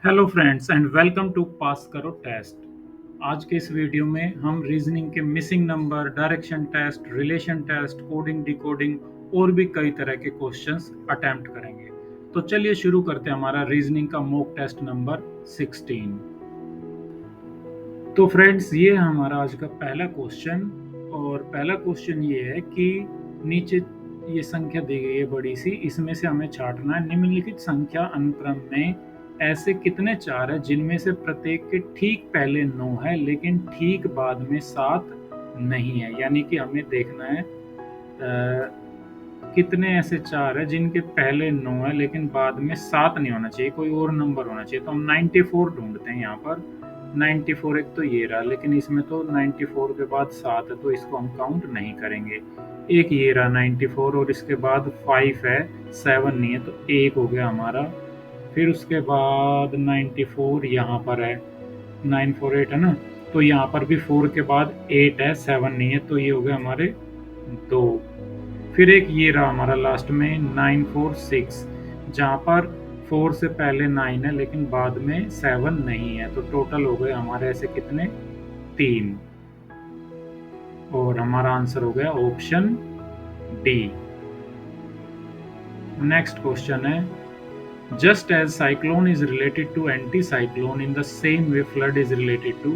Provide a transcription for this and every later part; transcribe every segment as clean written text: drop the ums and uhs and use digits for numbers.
Hello friends and welcome to pass करो test. आज के इस वीडियो में हम रीजनिंग के missing number, direction test, relation test, coding, decoding और भी कई तरह के क्वेश्चंस अटेम्प्ट करेंगे। तो चलिए शुरू करते हैं हमारा रीजनिंग का मॉक टेस्ट नंबर 16। तो फ्रेंड्स ये है हमारा आज का पहला क्वेश्चन। और पहला क्वेश्चन ये है कि नीचे ये संख्या दी गई है बड़ी सी, इसमें से हमें छांटना है निम्नलिखित संख्या अनुक्रम में ऐसे कितने चार है जिनमें से प्रत्येक के ठीक पहले 9 है लेकिन ठीक बाद में 7 नहीं है। यानी कि हमें देखना है कितने ऐसे चार है जिनके पहले 9 है लेकिन बाद में 7 नहीं होना चाहिए, कोई और नंबर होना चाहिए। तो हम 94 ढूंढते हैं यहाँ पर। 94 एक तो ये रहा, लेकिन इसमें तो 94 के बाद 7 है तो इसको हम काउंट नहीं करेंगे। एक ये रहा 94 और इसके बाद 5 है, 7 नहीं है तो एक हो गया हमारा। फिर उसके बाद 94 यहाँ पर है, 948 है ना, तो यहाँ पर भी 4 के बाद 8 है, 7 नहीं है तो ये हो गया हमारे 2। फिर एक ये रहा हमारा लास्ट में 946, जहाँ पर 4 से पहले 9 है लेकिन बाद में 7 नहीं है तो टोटल हो गए हमारे ऐसे कितने, 3। और हमारा आंसर हो गया ऑप्शन डी। नेक्स्ट क्वेश्चन है, just as cyclone is related to anticyclone in the same way flood is related to.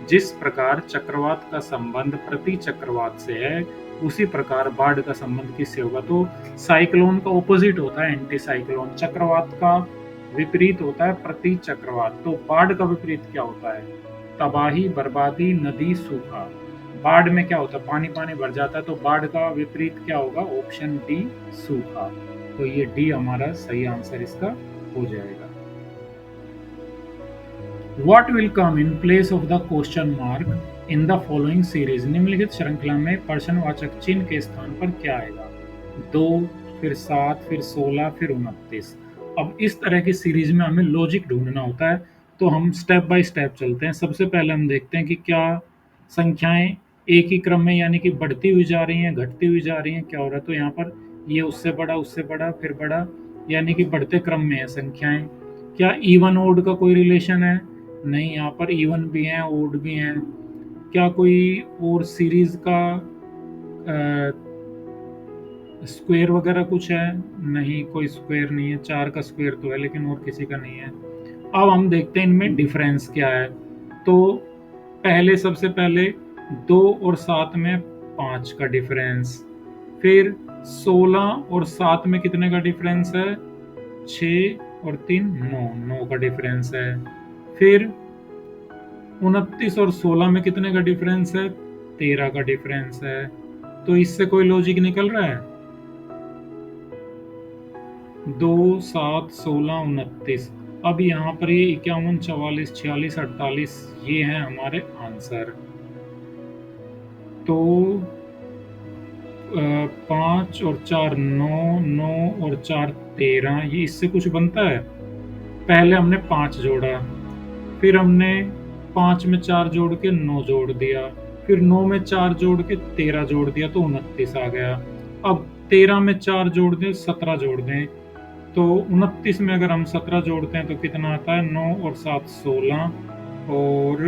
जिस प्रकार चक्रवात का संबंध प्रति चक्रवात से है उसी प्रकार बाढ़ का संबंध किससे होगा। तो साइक्लोन का ऑपोजिट होता है एंटी साइक्लोन, चक्रवात का विपरीत होता है प्रति चक्रवात। तो बाढ़ का विपरीत क्या होता है, तबाही, बर्बादी, नदी, सूखा। बाढ़ में क्या होता है, पानी पानी भर जाता है, तो बाढ़ का विपरीत क्या होगा, ऑप्शन डी सूखा। तो ये डी हमारा सही आंसर इसका हो जाएगा। What will come in place of the question mark in the following series? निम्नलिखित श्रृंखला में प्रश्नवाचक चिन्ह के स्थान पर क्या आएगा, 2, फिर 7, फिर 16, फिर 29। अब इस तरह की सीरीज में हमें लॉजिक ढूंढना होता है, तो हम स्टेप बाय स्टेप चलते हैं। सबसे पहले हम देखते हैं कि क्या संख्याएं एक ही क्रम में यानी कि बढ़ती हुई जा रही हैं, घटती हुई जा रही हैं, क्या हो रहा है। तो यहाँ पर ये उससे बड़ा फिर बड़ा, यानी कि बढ़ते क्रम में है संख्याएं। क्या इवन ओड का कोई रिलेशन है, नहीं, यहाँ पर इवन भी हैं ओड भी हैं। क्या कोई और सीरीज का स्क्वायर वगैरह कुछ है, नहीं, कोई स्क्वायर नहीं है। 4 का स्क्वायर तो है लेकिन और किसी का नहीं है। अब हम देखते हैं इनमें डिफरेंस क्या है। तो पहले सबसे पहले 2 और 7 में 5 का डिफरेंस, फिर 16 और 7 में कितने का डिफरेंस है, 6 और 3 9 का डिफरेंस है। फिर 29 और 16 में कितने का डिफरेंस है, 13 का डिफरेंस है। तो इससे कोई लॉजिक निकल रहा है, 2 7 16 29। अब यहाँ पर ये 51 44 46 48 ये हैं हमारे आंसर। तो 5 और 4 9, 9 और 4 13, ये इससे कुछ बनता है। पहले हमने 5 जोड़ा, फिर हमने 5 में 4 जोड़ के 9 जोड़ दिया, फिर 9 में 4 जोड़ के 13 जोड़ दिया तो 29 आ गया। अब 13 में 4 जोड़ दें 17 जोड़ दें, तो 29 में अगर हम 17 जोड़ते हैं तो कितना आता है, 9 और 7 16 और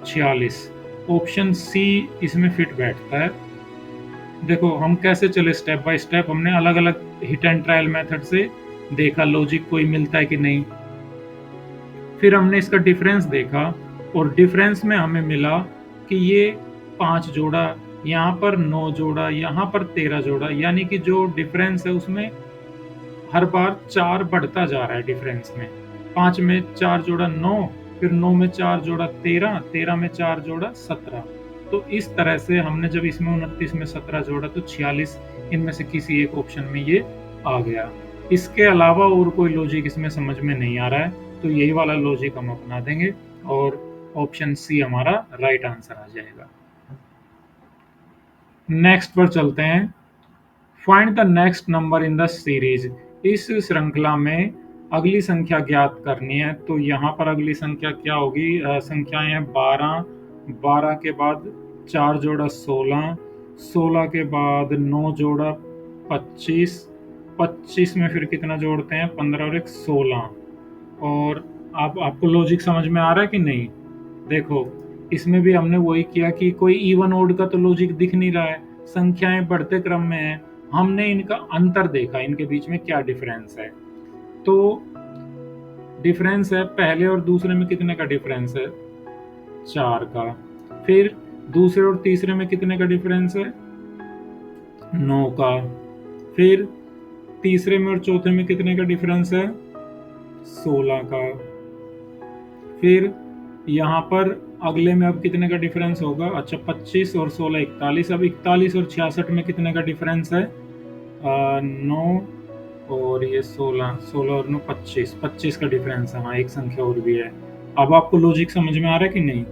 46। ऑप्शन सी इसमें फिट बैठता है। देखो हम कैसे चले, स्टेप बाय स्टेप हमने अलग अलग हिट एंड ट्रायल मेथड से देखा लॉजिक कोई मिलता है कि नहीं। फिर हमने इसका डिफरेंस देखा और डिफरेंस में हमें मिला कि ये 5 जोड़ा, यहाँ पर 9 जोड़ा, यहाँ पर 13 जोड़ा, यानी कि जो डिफरेंस है उसमें हर बार 4 बढ़ता जा रहा है डिफरेंस में। 5 में 4 जोड़ा 9, फिर 9 में 4 जोड़ा 13, 13 में 4 जोड़ा 17। तो इस तरह से हमने जब इसमें 29 में 17 जोड़ा तो 46, इनमें से किसी एक ऑप्शन में ये आ गया। इसके अलावा और कोई लॉजिक इसमें समझ में नहीं आ रहा है, तो यही वाला लॉजिक हम अपना देंगे और ऑप्शन सी हमारा राइट आंसर आ जाएगा। नेक्स्ट पर चलते हैं, find the next number in the series. इस श्रृंखला में अगली संख्या ज्ञात करनी है। तो यहाँ पर अगली संख्या क्या होगी, संख्याएं हैं 12, 12 के बाद 4 जोड़ा 16, 16 के बाद 9 जोड़ा 25, 25 में फिर कितना जोड़ते हैं, 15 और 1 16। और आपको लॉजिक समझ में आ रहा है कि नहीं? देखो, इसमें भी हमने वही किया कि कोई इवन ओड का तो लॉजिक दिख नहीं रहा है, संख्याएं बढ़ते क्रम में है, हमने इनका अंतर देखा, इनके बीच में क्या डिफरेंस है। तो डिफरेंस है पहले और दूसरे में कितने का डिफरेंस है? 4 का। फिर दूसरे और तीसरे में कितने का डिफरेंस है? 9 का। फिर तीसरे में और चौथे में कितने का डिफरेंस है? 16 का। फिर यहाँ पर अगले में अब कितने का डिफरेंस होगा? अच्छा, 25 और 16 41। अब 41 और 66 में कितने का डिफरेंस है? 9 और ये 16, 16 और 9 25, 25 का डिफरेंस है। हाँ, एक संख्या और भी है। अब आपको लॉजिक समझ में आ रहा है कि नहीं?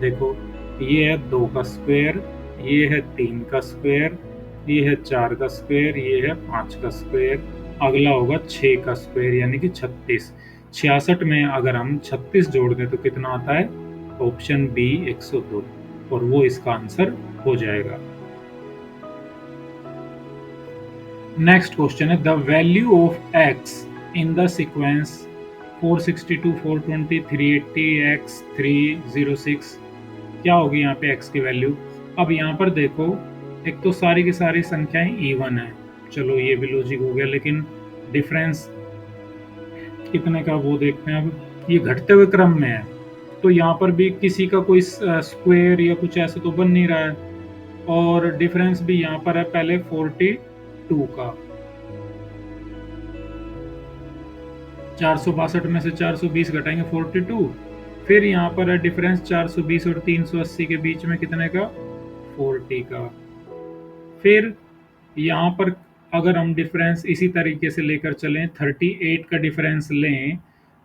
देखो, ये है 2 का स्क्वायर, ये है 3 का स्क्वायर, ये है 4 का स्क्वायर, ये है 5 का स्क्वायर, अगला होगा 6 का स्क्वायर यानी कि 36। 66 में अगर हम 36 जोड़ दें तो कितना आता है? ऑप्शन बी 102, और वो इसका आंसर हो जाएगा। नेक्स्ट क्वेश्चन है the value of x in the sequence 462, 420, 380, x 306। क्या होगी यहाँ पे x की वैल्यू? अब यहाँ पर देखो, एक तो सारी की सारी संख्याएं इवन है, चलो ये भी लॉजिक हो गया, लेकिन डिफरेंस कितने का वो देखते हैं। अब ये घटते हुए क्रम में है, तो यहाँ पर भी किसी का कोई स्क्वायर या कुछ ऐसे तो बन नहीं रहा है, और डिफरेंस भी यहाँ पर है पहले 42 का। 462 में से 420 घटाएंगे 42। फिर यहाँ पर है डिफरेंस 420 और 380 के बीच में कितने का? 40 का। फिर यहाँ पर अगर हम डिफरेंस इसी तरीके से लेकर चलें, 38 का डिफरेंस लें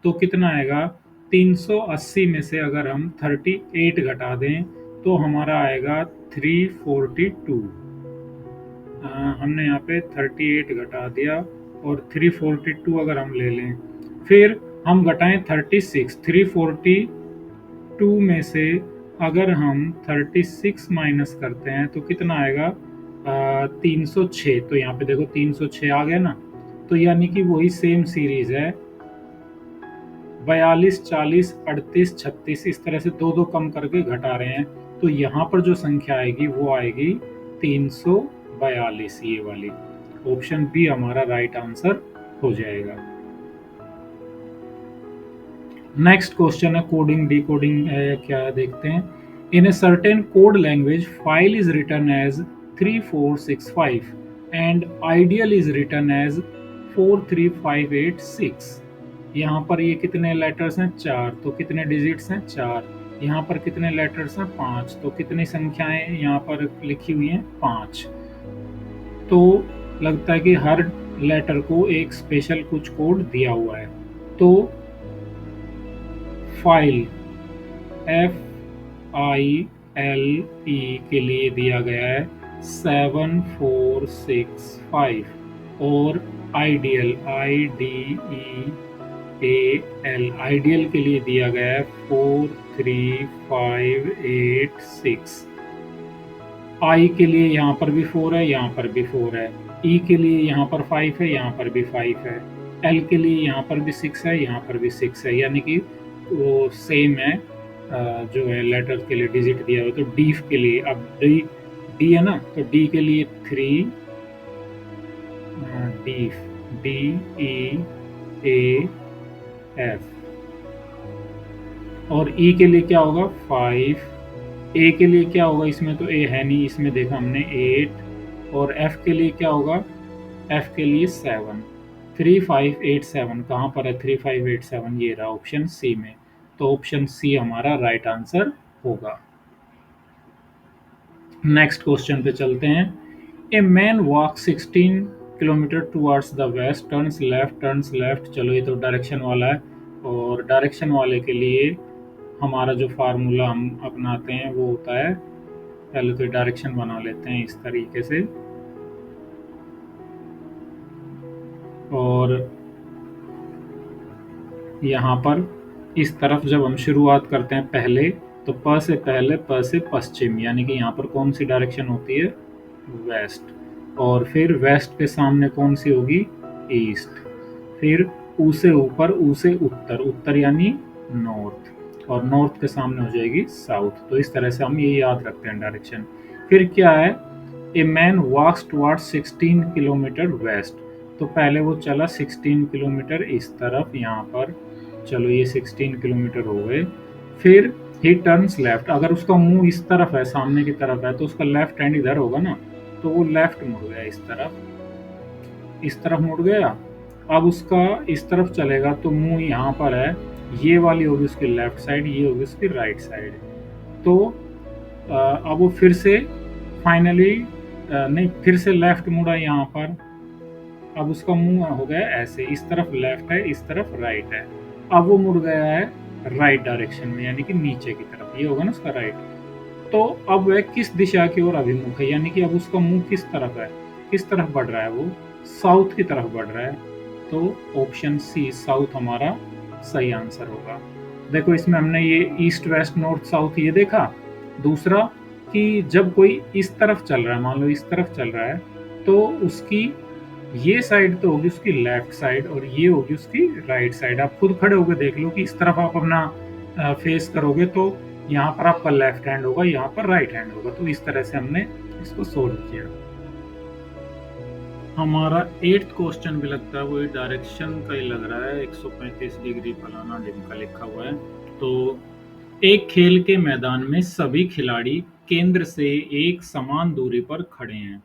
तो कितना आएगा? 380 में से अगर हम 38 घटा दें तो हमारा आएगा 342। हमने यहाँ पे 38 घटा दिया और 342 अगर हम ले लें, फिर हम घटाएं 36। 342 में से अगर हम 36 माइनस करते हैं तो कितना आएगा? 306। तो यहाँ पे देखो 306 आ गया ना, तो यानी कि वही सेम सीरीज है, 42, 40, 38, 36, इस तरह से दो दो कम करके घटा रहे हैं। तो यहाँ पर जो संख्या आएगी वो आएगी 342, ये वाली। ऑप्शन बी हमारा राइट आंसर हो जाएगा। नेक्स्ट क्वेश्चन है कोडिंग डिकोडिंग, क्या देखते हैं। In a certain code language file is written as 3465 and ideal is written as 43586। यहाँ पर ये कितने लेटर्स हैं? 4। तो कितने डिजिट्स हैं? 4। यहाँ पर कितने लेटर्स हैं? 5। तो कितनी संख्याएं यहाँ पर लिखी हुई हैं? 5। तो लगता है कि हर लेटर को एक स्पेशल कुछ कोड दिया हुआ है। तो फाइल FILE के लिए दिया गया है 7465 और आइडियल आइडियल के लिए दिया गया है 43586। I के लिए यहाँ पर भी 4 है, यहाँ पर भी 4 है। E के लिए यहाँ पर 5 है, यहाँ पर भी 5 है। L के लिए यहाँ पर भी 6 है, यहाँ पर भी 6 है, यानी कि वो सेम है जो है लेटर के लिए डिजिट दिया हुआ। तो डी के लिए, अब डी है ना, तो डी के लिए 3, DEAF, और E के लिए क्या होगा? 5। A के लिए क्या होगा? इसमें तो A है नहीं, इसमें देखा हमने 8। और F के लिए क्या होगा? F के लिए 7। 3587 कहाँ पर है? 3587 ये रहा ऑप्शन सी में। तो ऑप्शन सी हमारा राइट आंसर होगा। नेक्स्ट क्वेश्चन पे चलते हैं। A man walk 16 kilometre towards the west, turns left. चलो ये तो डायरेक्शन वाला है, और डायरेक्शन वाले के लिए हमारा जो फार्मूला हम अपनाते हैं वो होता है, पहले तो डायरेक्शन बना लेते हैं इस तरीके से, और यहाँ पर इस तरफ जब हम शुरुआत करते हैं पहले, तो प से पहले प से पश्चिम, यानी कि यहाँ पर कौन सी डायरेक्शन होती है? वेस्ट। और फिर वेस्ट के सामने कौन सी होगी? ईस्ट। फिर ऊ से ऊपर, ऊ से उत्तर, उत्तर यानी नॉर्थ, और नॉर्थ के सामने हो जाएगी साउथ। तो इस तरह से हम ये याद रखते हैं डायरेक्शन। फिर क्या है, a man walks towards 16 kilometre west. तो पहले वो चला 16 किलोमीटर इस तरफ, यहाँ पर चलो ये 16 किलोमीटर हो गए। फिर ही टर्न्स लेफ्ट, अगर उसका मुंह इस तरफ है, सामने की तरफ है, तो उसका लेफ्ट हैंड इधर होगा ना, तो वो लेफ्ट मुड़ गया इस तरफ, इस तरफ मुड़ गया। अब उसका इस तरफ चलेगा तो मुंह यहाँ पर है, ये वाली होगी उसकी लेफ्ट साइड, ये होगी उसकी राइट साइड। तो अब वो फिर से फाइनली नहीं, फिर से लेफ्ट मुड़ा यहाँ पर। अब उसका मुंह हो गया ऐसे, इस तरफ लेफ्ट है, इस तरफ राइट है। अब वो मुड़ गया है राइट डायरेक्शन में, यानी कि नीचे की तरफ, ये होगा ना उसका राइट। तो अब वह किस दिशा की ओर अभिमुख है, यानी कि अब उसका मुंह किस तरफ है, किस तरफ बढ़ रहा है, वो साउथ की तरफ बढ़ रहा है। तो ऑप्शन सी साउथ हमारा सही आंसर होगा। देखो इसमें हमने ये ईस्ट वेस्ट नॉर्थ साउथ ये देखा। दूसरा कि जब कोई इस तरफ चल रहा है, मान लो इस तरफ चल रहा है, तो उसकी ये साइड तो होगी उसकी लेफ्ट साइड और ये होगी उसकी राइट साइड। आप खुद खड़े होकर देख लो कि इस तरफ आप अपना फेस करोगे तो यहाँ पर आपका लेफ्ट हैंड होगा, यहाँ पर राइट हैंड होगा। तो इस तरह से हमने इसको सोल्व किया। हमारा 8th क्वेश्चन भी लगता है वही डायरेक्शन का ही लग रहा है, 135 डिग्री फलाना ढिमका लिखा हुआ है। तो एक खेल के मैदान में सभी खिलाड़ी केंद्र से एक समान दूरी पर खड़े हैं।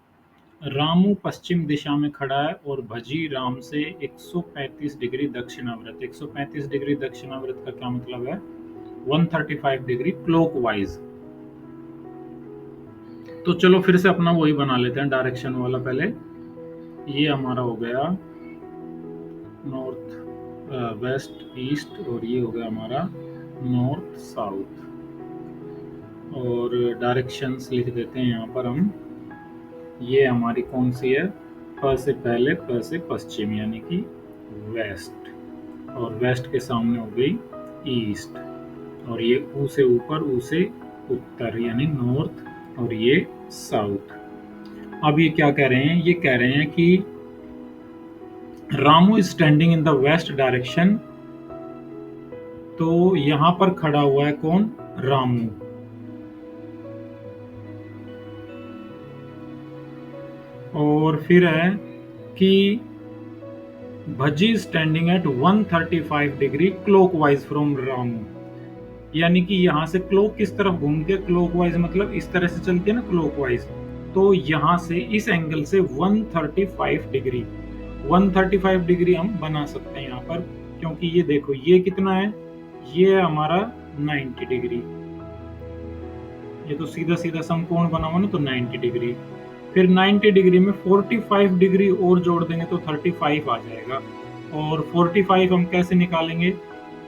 रामू पश्चिम दिशा में खड़ा है और भजी राम से 135 डिग्री दक्षिणावर्त। 135 डिग्री दक्षिणावर्त का क्या मतलब है, 135 डिग्री क्लॉकवाइज। तो चलो फिर से अपना वही बना लेते हैं डायरेक्शन वाला। पहले ये हमारा हो गया नॉर्थ वेस्ट ईस्ट, और ये हो गया हमारा नॉर्थ साउथ। और डायरेक्शंस लिख देते हैं यहाँ पर हम। ये हमारी कौन सी है, प से पहले प से पश्चिम यानी कि वेस्ट, और वेस्ट के सामने हो गई ईस्ट, और ये ऊ से ऊपर, ऊ से उत्तर यानी नॉर्थ, और ये साउथ। अब ये क्या कह रहे हैं, ये कह रहे हैं कि Ramu is standing in the west direction. तो यहां पर खड़ा हुआ है कौन, रामू। और फिर है कि Bhajji standing at 135 degree clockwise from Ramu, यानी कि यहां से क्लॉक किस तरफ घूम के, क्लॉकवाइज मतलब इस तरह से चलती है ना क्लॉकवाइज। तो यहां से इस एंगल से 135 डिग्री, 135 डिग्री हम बना सकते हैं यहाँ पर, क्योंकि ये देखो ये कितना है, ये है हमारा 90 डिग्री। ये तो सीधा सीधा समकोण बना हुआ ना, तो 90 डिग्री। फिर 90 डिग्री में 45 डिग्री और जोड़ देंगे तो 35 आ जाएगा। और 45 हम कैसे निकालेंगे,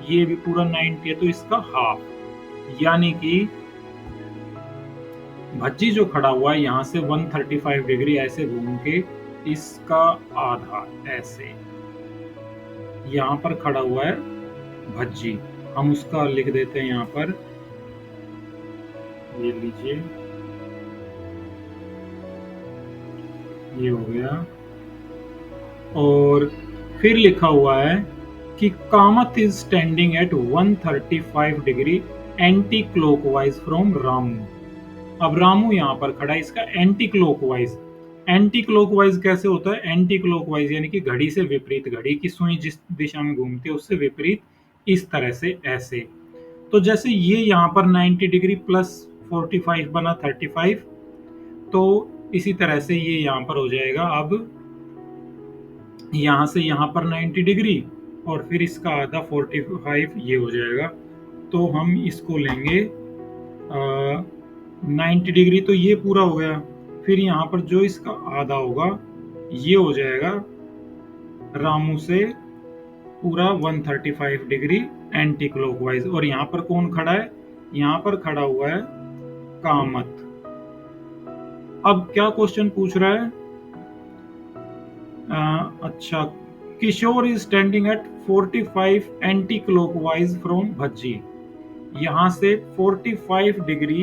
ये भी पूरा 90 है तो इसका हाफ, यानी कि भज्जी जो खड़ा हुआ है यहाँ से 135 डिग्री ऐसे घूम के इसका आधा ऐसे यहाँ पर खड़ा हुआ है भज्जी। हम उसका लिख देते हैं यहाँ पर, ये लीजिए, ये हो गया। और फिर लिखा हुआ है कि Kamat is standing eight 135 degree anti clockwise from Ramu. अब रामू यहाँ पर खड़ा है, इसका एंटी क्लॉकवाइज। एंटी क्लॉकवाइज कैसे होता है, एंटी क्लॉकवाइज यानी कि घड़ी से विपरीत, घड़ी की सुई जिस दिशा में घूमती है उससे विपरीत, इस तरह से ऐसे। तो जैसे ये यहाँ पर 90 डिग्री प्लस 45 बना 35, तो इसी तरह से ये यहाँ पर हो जाएगा। अब यहाँ से यहाँ पर 90 डिग्री और फिर इसका आधा 45 ये हो जाएगा। तो हम इसको लेंगे 90 डिग्री, तो ये पूरा हो गया। फिर यहाँ पर जो इसका आधा होगा ये हो जाएगा रामू से पूरा 135 डिग्री एंटी क्लॉकवाइज। और यहाँ पर कौन खड़ा है, यहाँ पर खड़ा हुआ है कामत। अब क्या क्वेश्चन पूछ रहा है, अच्छा, Kishore is standing at 45 anti clockwise from Bhajji. यहां से 45 डिग्री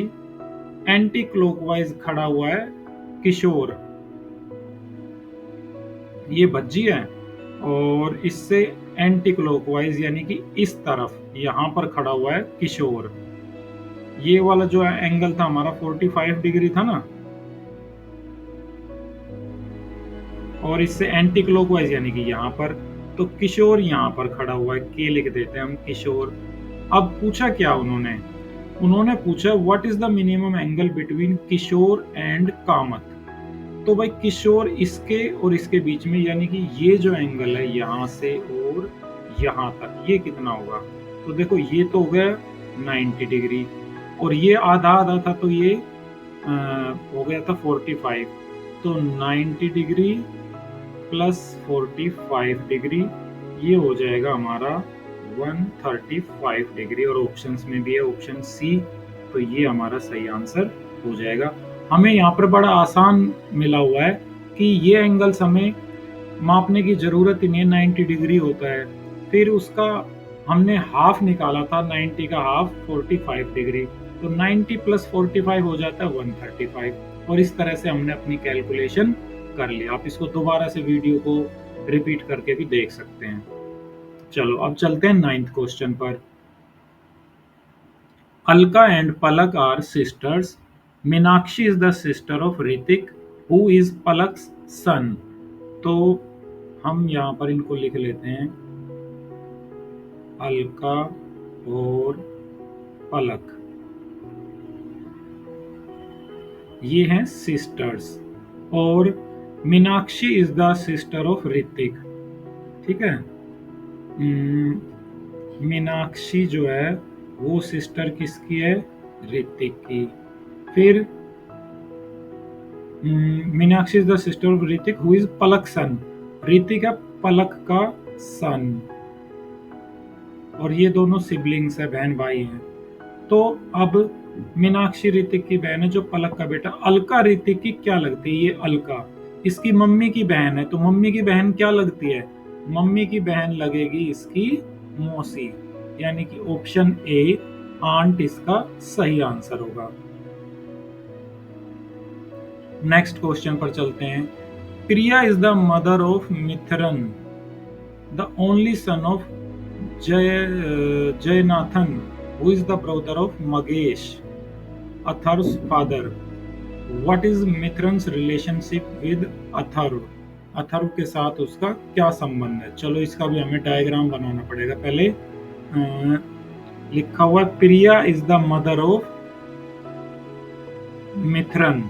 एंटी क्लॉकवाइज खड़ा हुआ है किशोर, ये भज्जी है, और इससे एंटी क्लॉकवाइज यानी कि इस तरफ यहाँ पर खड़ा हुआ है किशोर। ये वाला जो एंगल था हमारा 45 डिग्री था ना, और इससे एंटी क्लॉकवाइज यानी कि यहाँ पर, तो किशोर यहाँ पर खड़ा हुआ है, के लिख देते हैं हम किशोर। अब पूछा क्या उन्होंने पूछा what is the minimum angle between Kishore and Kamat. तो भाई किशोर इसके और इसके बीच में, यानी कि ये जो एंगल है यहाँ से और यहाँ तक, ये कितना होगा? तो देखो ये तो हो गया 90 डिग्री, और ये आधा आधा था तो ये हो गया था 45। तो 90 डिग्री प्लस 45 डिग्री, ये हो जाएगा हमारा 135 डिग्री, और ऑप्शंस में भी है ऑप्शन सी, तो ये हमारा सही आंसर हो जाएगा। हमें यहाँ पर बड़ा आसान मिला हुआ है कि ये एंगल्स हमें मापने की जरूरत ही नहीं है, 90 डिग्री होता है। फिर उसका हमने हाफ निकाला था, 90 का हाफ 45 डिग्री, तो 90 प्लस 45 हो जाता है 135, और इस तरह से हमने अपनी कैलकुलेशन कर लिया। आप इसको दोबारा से वीडियो को रिपीट करके भी देख सकते हैं। चलो अब चलते हैं 9th क्वेश्चन पर। Alka and Palak are sisters. Meenakshi is the sister of Hrithik who is Palak's son. तो हम यहाँ पर इनको लिख लेते हैं, अलका और पलक ये हैं सिस्टर्स, और Meenakshi is the sister of Hrithik. ठीक है, मीनाक्षी जो है वो सिस्टर किसकी है? ऋतिक की। फिर Meenakshi is the sister of Hrithik who is Palak son. Hrithik है पलक का सन, और ये दोनों सिबलिंग्स है, बहन भाई हैं। तो अब मीनाक्षी ऋतिक की बहन है, जो पलक का बेटा। अलका ऋतिक की क्या लगती है? ये अलका इसकी मम्मी की बहन है, तो मम्मी की बहन क्या लगती है? मम्मी की बहन लगेगी इसकी मौसी, यानी कि ऑप्शन ए आंट इसका सही आंसर होगा। नेक्स्ट क्वेश्चन पर चलते हैं। Priya is the mother of Mithran, the only son of Jayanathan who is the brother of Magesh, Atharva's father. What is Mithran's relationship with Atharva? Atharva के साथ उसका क्या संबंध है? चलो इसका भी हमें डायग्राम बनाना पड़ेगा। पहले लिखा हुआ प्रिया is the mother of Mithran,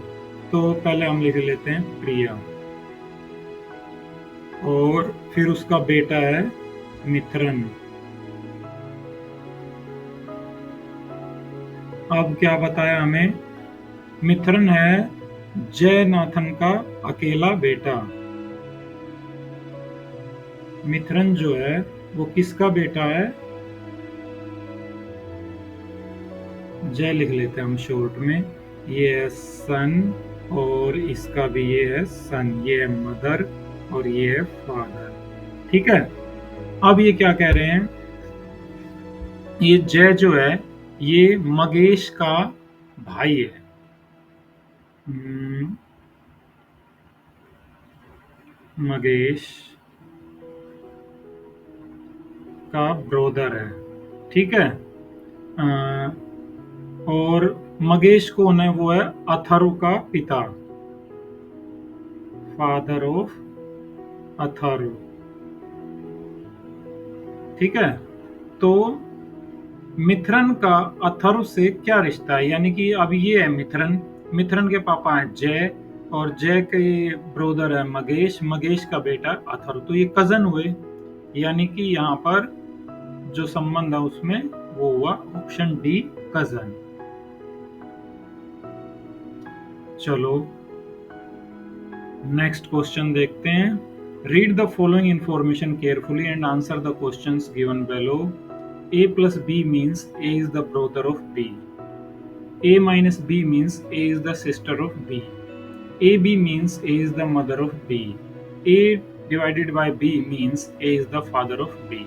तो पहले हम लिख लेते हैं प्रिया, और फिर उसका बेटा है मिथरन। अब क्या बताया हमें? मिथरन है जयनाथन का अकेला बेटा। मिथरन जो है वो किसका बेटा है? जय लिख लेते हैं हम शॉर्ट में। ये है सन, और इसका भी ये है सन। ये है मदर और ये है फादर। ठीक है, अब ये क्या कह रहे हैं? ये जय जो है ये मगेश का भाई है। मगेश का ब्रोदर है। ठीक है, और मगेश कौन है? वो है अथर्व का पिता, फादर ऑफ अथर्व। ठीक है, तो मिथरन का अथर्व से क्या रिश्ता है? यानी कि अब ये है मिथरन, मिथरन के पापा हैं जय, और जय के ब्रोदर है मगेश, मगेश का बेटा अथर्व, तो ये कजन हुए। यानी कि यहाँ पर जो संबंध है उसमें वो हुआ ऑप्शन डी कजन। चलो नेक्स्ट क्वेश्चन देखते हैं। Read the following information carefully and answer the questions given below. A plus B means A is the brother of B. A minus B means A is the sister of B. AB means A is the mother of B. A divided by B means A is the father of B.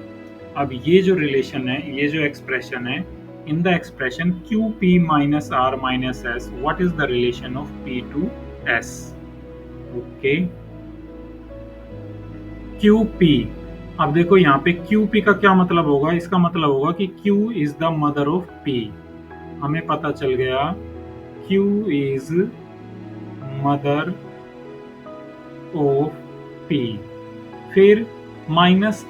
अब ये जो relation है, ये जो expression है, in the expression QP minus R minus S, what is the relation of P to S? Okay. QP अब देखो यहाँ पे क्यू पी का क्या मतलब होगा, इसका मतलब होगा कि Q is the mother of P. हमें पता चल गया Q is mother of P. फिर माइनस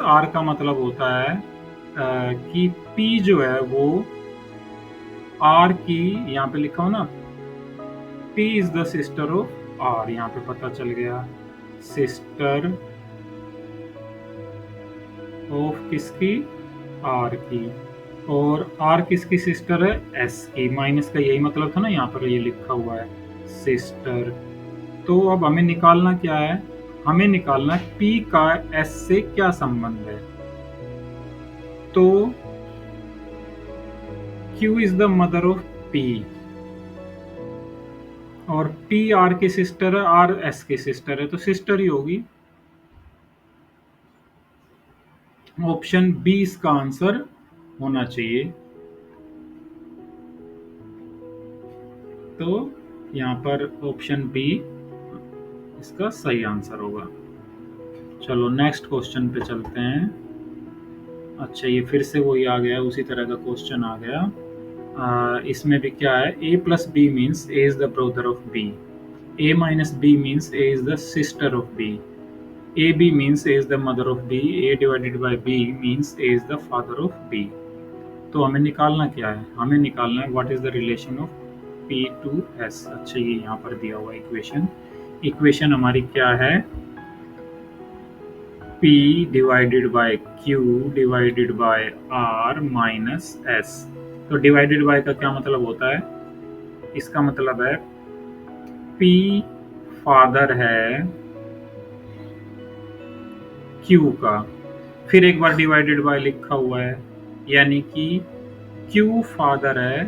आर का मतलब होता है कि पी जो है वो आर की, यहाँ पे लिखा हो ना, P is the sister of R, यहाँ पे पता चल गया सिस्टर ऑफ किसकी, आर की। और आर किसकी सिस्टर है, एस की। माइनस का यही मतलब था ना, यहाँ पर ये लिखा हुआ है सिस्टर। तो अब हमें निकालना क्या है, हमें निकालना है पी का एस से क्या संबंध है। तो Q is the mother of P और पी आर की सिस्टर है, आर एस की सिस्टर है, तो सिस्टर ही होगी। ऑप्शन बी इसका आंसर होना चाहिए। तो यहाँ पर ऑप्शन बी इसका सही आंसर होगा। चलो नेक्स्ट क्वेश्चन पे चलते हैं। अच्छा, ये फिर से वही आ गया, उसी तरह का क्वेश्चन आ गया। इसमें भी क्या है, A plus B means A is the brother of B, A minus B means A is the sister of B, A B means A is the mother of B, A divided by B means A is the father of B. तो हमें निकालना क्या है, हमें निकालना है what is the relation of P to S. अच्छा, ये यहाँ पर दिया हुआ इक्वेशन, इक्वेशन हमारी क्या है, P divided by Q divided by R minus S। तो डिवाइडेड बाय का क्या मतलब होता है, इसका मतलब है P फादर है Q का, फिर एक बार डिवाइडेड बाय लिखा हुआ है, यानी कि Q फादर है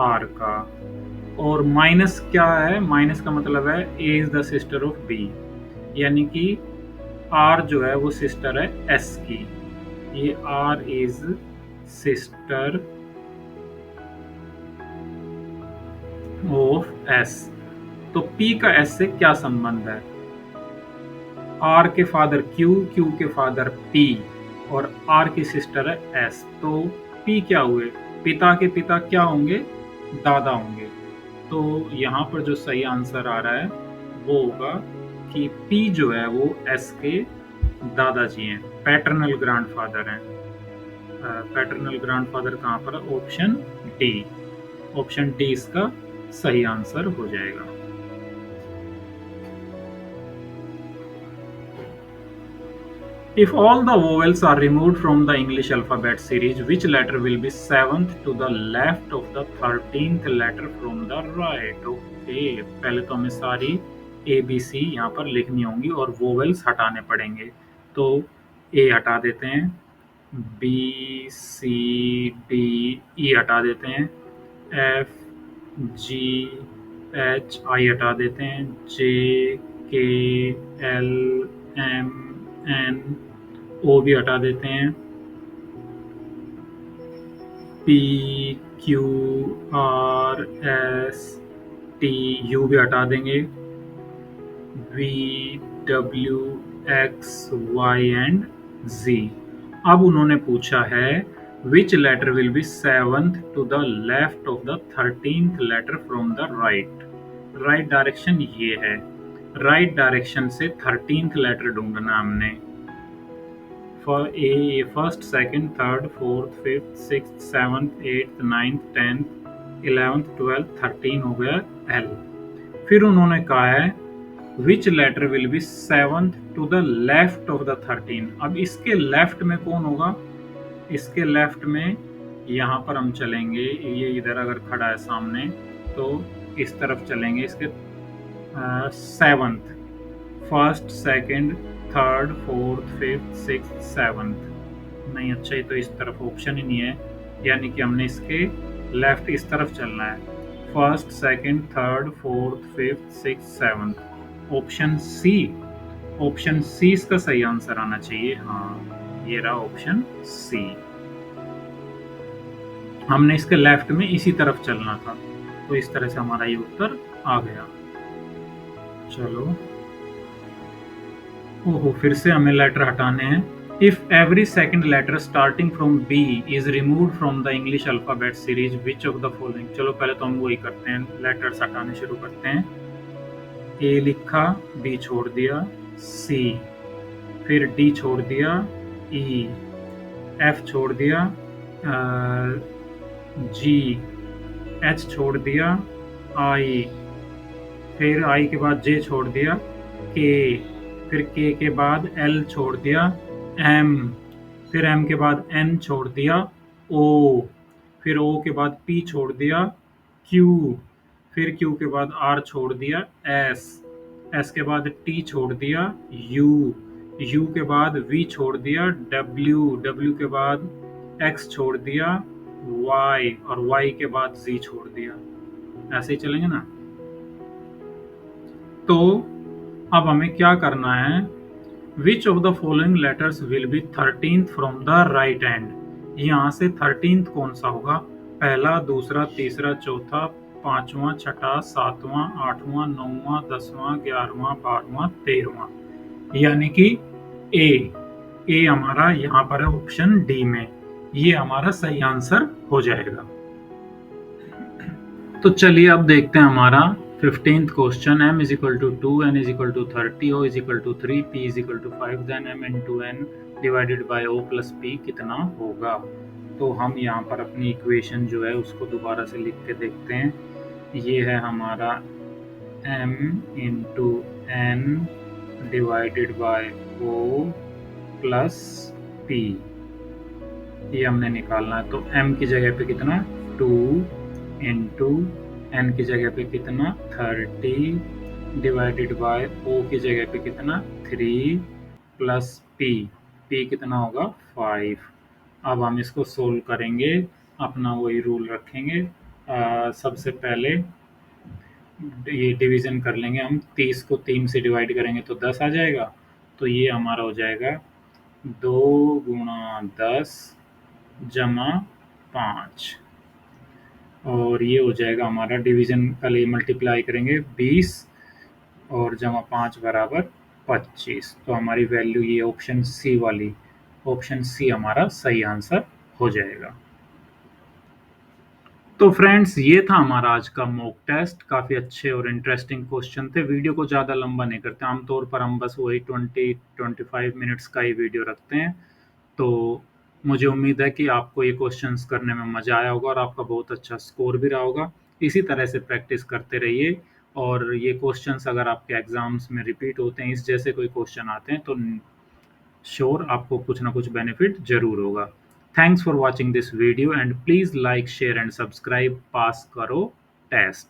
R का। और माइनस क्या है, माइनस का मतलब है A is the sister of B, यानी कि R जो है वो सिस्टर है S की। ये R is sister of S। तो P का S से क्या संबंध है, R के फादर Q, Q के फादर P और R की सिस्टर है S। तो P क्या हुए, पिता के पिता क्या होंगे, दादा होंगे। तो यहाँ पर जो सही आंसर आ रहा है वो होगा कि P जो है वो S के दादाजी हैं, पैटर्नल ग्रैंडफादर हैं। पैटर्नल ग्रैंडफादर कहाँ पर है, ऑप्शन डी, ऑप्शन डी इसका सही आंसर हो जाएगा। If all the vowels are removed from the English alphabet series, which letter will be 7th to the left of the 13th letter from the right? Okay, पहले तो हमें सारी A B C यहाँ पर लिखनी होंगी और vowels हटाने पड़ेंगे। तो A हटा देते हैं, B C D E हटा देते हैं, F G H I हटा देते हैं, J K L M N O भी हटा देते हैं, P Q R S T U भी हटा देंगे, V W X Y and Z। अब उन्होंने पूछा है which letter will be 7th to the left of the 13th letter from the right? Right direction ये है, राइट डायरेक्शन से 13th लेटर ढूंढना हमने। For a first, second, third, fourth, fifth, sixth, seventh, eighth, ninth, tenth, 11th, 12th, 13 हो गया L. फिर उन्होंने कहा है which letter will be 7th to the left of the 13। अब इसके लेफ्ट में कौन होगा, इसके लेफ्ट में यहाँ पर हम चलेंगे, ये इधर अगर खड़ा है सामने तो इस तरफ चलेंगे, इसके 7th, first, second, third, fourth, fifth, sixth, seventh. नहीं, अच्छा ये तो इस तरफ ऑप्शन ही नहीं है, यानी कि हमने इसके लेफ्ट इस तरफ चलना है, first, second, third, fourth, fifth, sixth, seventh. Option C, option C इसका सही आंसर आना चाहिए। हाँ, ये रहा ऑप्शन सी। हमने इसके लेफ्ट में इसी तरफ चलना था, तो इस तरह से हमारा ये उत्तर आ गया। चलो, ओहो, फिर से हमें लेटर हटाने हैं। If every second letter starting from B is removed from the English alphabet series which of the following. चलो पहले तो हम वही करते हैं, लेटर्स हटाने शुरू करते हैं। ए लिखा, बी छोड़ दिया, सी, फिर डी छोड़ दिया, ई, एफ छोड़ दिया, जी, एच छोड़ दिया, आई, फिर आई के बाद जे छोड़ दिया, के, फिर के बाद एल छोड़ दिया, एम, फिर एम के बाद एन छोड़ दिया, ओ, फिर ओ के बाद पी छोड़ दिया, क्यू, फिर क्यू के बाद आर छोड़ दिया, एस, एस के बाद टी छोड़ दिया, यू, यू के बाद वी छोड़ दिया, डब्ल्यू, डब्ल्यू के बाद एक्स छोड़ दिया, वाई, और वाई के बाद जी छोड़ दिया। ऐसे ही चलेंगे ना। तो अब हमें क्या करना है, विच of the following letters will be 13th from the right hand. यहाँ से 13th कौन सा होगा, पहला, दूसरा, तीसरा, चौथा, पांचवा, छठा, सातवां, आठवां, नौवां, 10वां, 11वां, 12वां, 13वां, यानी कि ए हमारा यहाँ पर है ऑप्शन डी में, ये हमारा सही आंसर हो जाएगा। तो चलिए अब देखते हैं हमारा 15th question. m is equal to 2, n is equal to 30, o is equal to 3, p is equal to 5, then m into n divided by o plus p कितना होगा। तो हम यहाँ पर अपनी इक्वेशन जो है उसको दोबारा से लिख के देखते हैं। ये है हमारा m into n divided by o plus p, ये हमने निकालना है। तो m की जगह पे कितना, 2 इंटू एन की जगह पे कितना, 30 डिवाइडेड बाय ओ की जगह पे कितना, 3 प्लस पी कितना होगा, 5। अब हम इसको सोल्व करेंगे, अपना वही रूल रखेंगे। सबसे पहले ये डिवीज़न कर लेंगे हम, 30 को 3 से डिवाइड करेंगे तो 10 आ जाएगा। तो ये हमारा हो जाएगा 2 गुणा 10 जमा 5, और ये हो जाएगा हमारा डिवीज़न का लिए मल्टीप्लाई करेंगे 20 और जमा 5 बराबर 25। तो हमारी वैल्यू ये ऑप्शन सी वाली, ऑप्शन सी हमारा सही आंसर हो जाएगा। तो फ्रेंड्स, ये था हमारा आज का मॉक टेस्ट। काफ़ी अच्छे और इंटरेस्टिंग क्वेश्चन थे। वीडियो को ज़्यादा लंबा नहीं करते, आमतौर पर हम बस वही 20-25 मिनट्स का ही वीडियो रखते हैं। तो मुझे उम्मीद है कि आपको ये क्वेश्चंस करने में मज़ा आया होगा और आपका बहुत अच्छा स्कोर भी रहा होगा। इसी तरह से प्रैक्टिस करते रहिए, और ये क्वेश्चंस अगर आपके एग्जाम्स में रिपीट होते हैं, इस जैसे कोई क्वेश्चन आते हैं, तो श्योर आपको कुछ ना कुछ बेनिफिट जरूर होगा। Thanks for watching this video and please like, share and subscribe. Pass करो टेस्ट।